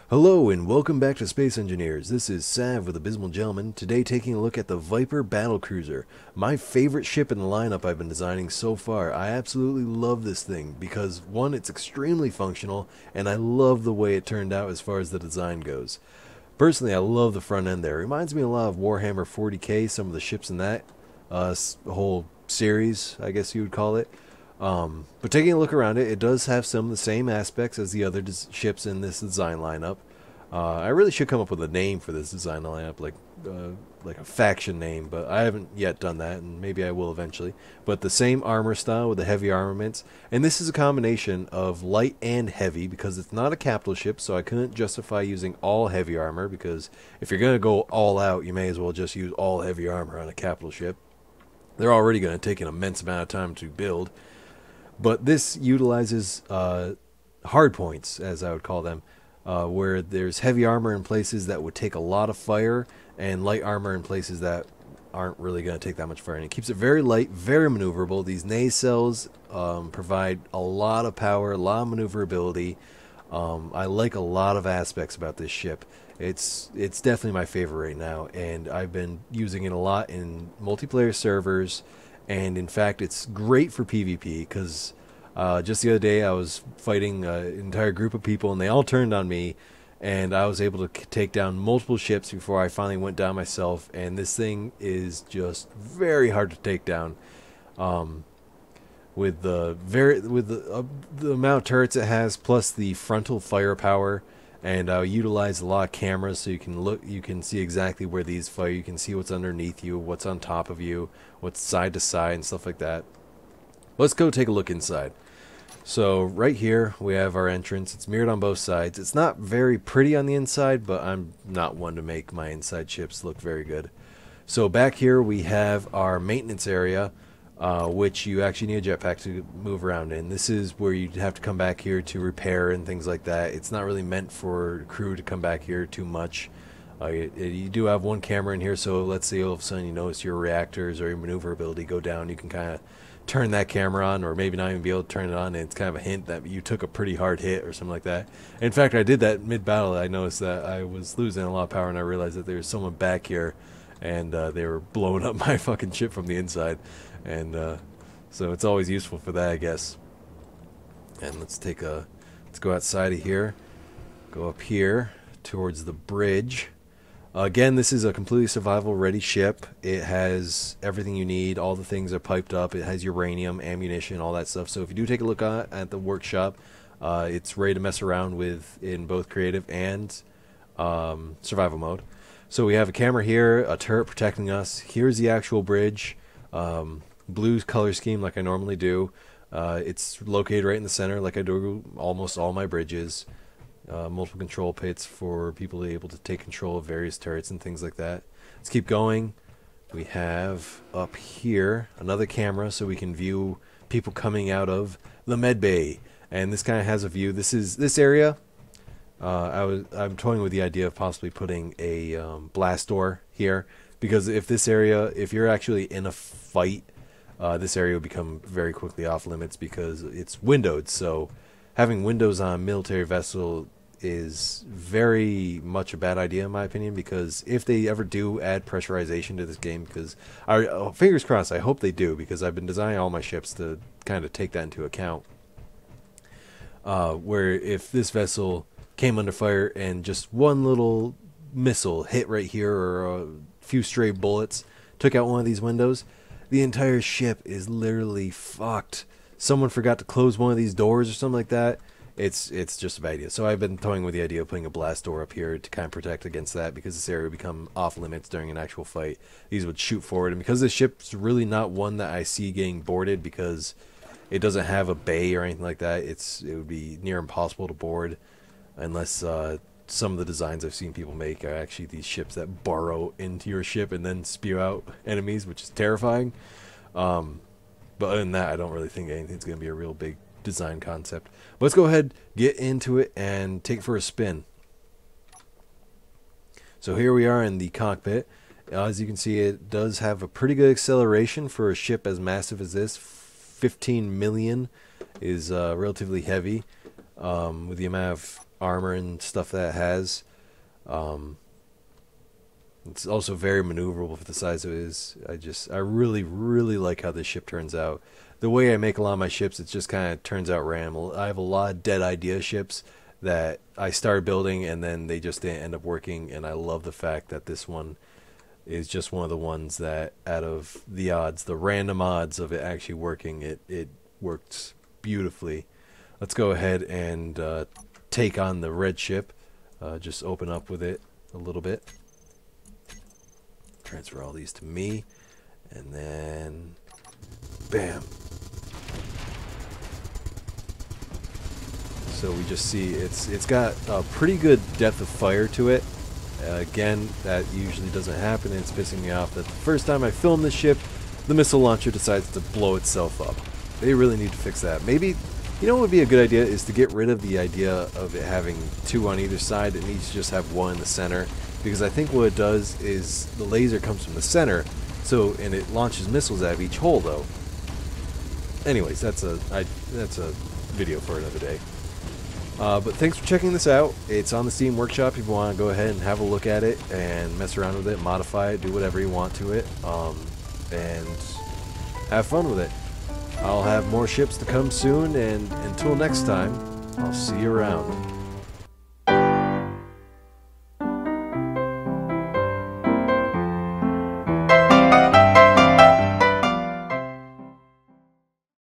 Hello and welcome back to Space Engineers. This is Sav with Abysmal Gentleman, today taking a look at the Viper Battlecruiser. My favorite ship in the lineup I've been designing so far. I absolutely love this thing because, one, it's extremely functional, and I love the way it turned out as far as the design goes. Personally, I love the front end there. It reminds me a lot of Warhammer 40k, some of the ships in that whole series, I guess you would call it. But taking a look around it, it does have some of the same aspects as the other ships in this design lineup. I really should come up with a name for this design lineup, like a faction name, but I haven't yet done that, and maybe I will eventually. But the same armor style with the heavy armaments, and this is a combination of light and heavy because it's not a capital ship, so I couldn't justify using all heavy armor because if you're going to go all out, you may as well just use all heavy armor on a capital ship. They're already going to take an immense amount of time to build. But this utilizes hard points, as I would call them, where there's heavy armor in places that would take a lot of fire and light armor in places that aren't really going to take that much fire. And it keeps it very light, very maneuverable. These nacelles provide a lot of power, a lot of maneuverability. I like a lot of aspects about this ship. It's definitely my favorite right now, and I've been using it a lot in multiplayer servers. And in fact, it's great for PvP because just the other day I was fighting an entire group of people and they all turned on me, and I was able to take down multiple ships before I finally went down myself. And this thing is just very hard to take down. With the amount of turrets it has, plus the frontal firepower, and utilize a lot of cameras so you can see exactly where these fire. You can see what's underneath you, what's on top of you, what's side to side, and stuff like that. Let's go take a look inside. So right here we have our entrance. It's mirrored on both sides. It's not very pretty on the inside, but I'm not one to make my inside ships look very good. So back here we have our maintenance area, which you actually need a jetpack to move around in. This is where you have to come back here to repair and things like that. It's not really meant for crew to come back here too much. You do have one camera in here, so let's say all of a sudden you notice your reactors or your maneuverability go down, you can kind of turn that camera on, or maybe not even be able to turn it on, and it's kind of a hint that you took a pretty hard hit or something like that. In fact, I did that mid-battle. I noticed that I was losing a lot of power, and I realized that there was someone back here, and they were blowing up my fucking ship from the inside. And so it's always useful for that, I guess. And let's go outside of here, go up here towards the bridge. Again, this is a completely survival ready ship. It has everything you need. All the things are piped up. It has uranium, ammunition, all that stuff. So if you do take a look at the workshop, it's ready to mess around with in both creative and survival mode. So we have a camera here, a turret protecting us. Here's the actual bridge. Blue color scheme like I normally do. It's located right in the center like I do almost all my bridges. Multiple control pits for people to be able to take control of various turrets and things like that. Let's keep going. We have up here another camera so we can view people coming out of the med bay. And this kind of has a view. This area. I'm toying with the idea of possibly putting a blast door here, because if you're actually in a fight, this area will become very quickly off limits because it's windowed. So having windows on a military vessel is very much a bad idea in my opinion, because if they ever do add pressurization to this game, because fingers crossed, I hope they do, because I've been designing all my ships to kind of take that into account, where if this vessel came under fire and just one little missile hit right here, or a few stray bullets took out one of these windows, the entire ship is literally fucked. Someone forgot to close one of these doors or something like that. It's just a bad idea. So I've been toying with the idea of putting a blast door up here to kind of protect against that, because this area would become off limits during an actual fight. These would shoot forward, and because this ship's really not one that I see getting boarded, because it doesn't have a bay or anything like that, it would be near impossible to board unless some of the designs I've seen people make are actually these ships that burrow into your ship and then spew out enemies, which is terrifying. But other than that, I don't really think anything's going to be a real big design concept. But let's go ahead, get into it, and take it for a spin. So here we are in the cockpit. As you can see, it does have a pretty good acceleration for a ship as massive as this. 15 million is relatively heavy. With the amount of armor and stuff that it has. Um, it's also very maneuverable for the size it is. I really, really like how this ship turns out. The way I make a lot of my ships, it just kind of turns out random. I have a lot of dead idea ships that I started building and then they just didn't end up working. And I love the fact that this one is just one of the ones that, out of the odds, the random odds of it actually working, it worked beautifully. Let's go ahead and take on the red ship. Just open up with it a little bit. Transfer all these to me, and then bam. So we just see it's got a pretty good depth of fire to it. Again, that usually doesn't happen, and it's pissing me off that the first time I filmed this ship, the missile launcher decides to blow itself up. They really need to fix that. Maybe, you know what would be a good idea is to get rid of the idea of it having two on either side. It needs to just have one in the center, because I think what it does is the laser comes from the center, and it launches missiles out of each hole though. Anyways, that's a video for another day. But thanks for checking this out. It's on the Steam Workshop if you want to go ahead and have a look at it and mess around with it, modify it, do whatever you want to it, and have fun with it. I'll have more ships to come soon, and until next time, I'll see you around.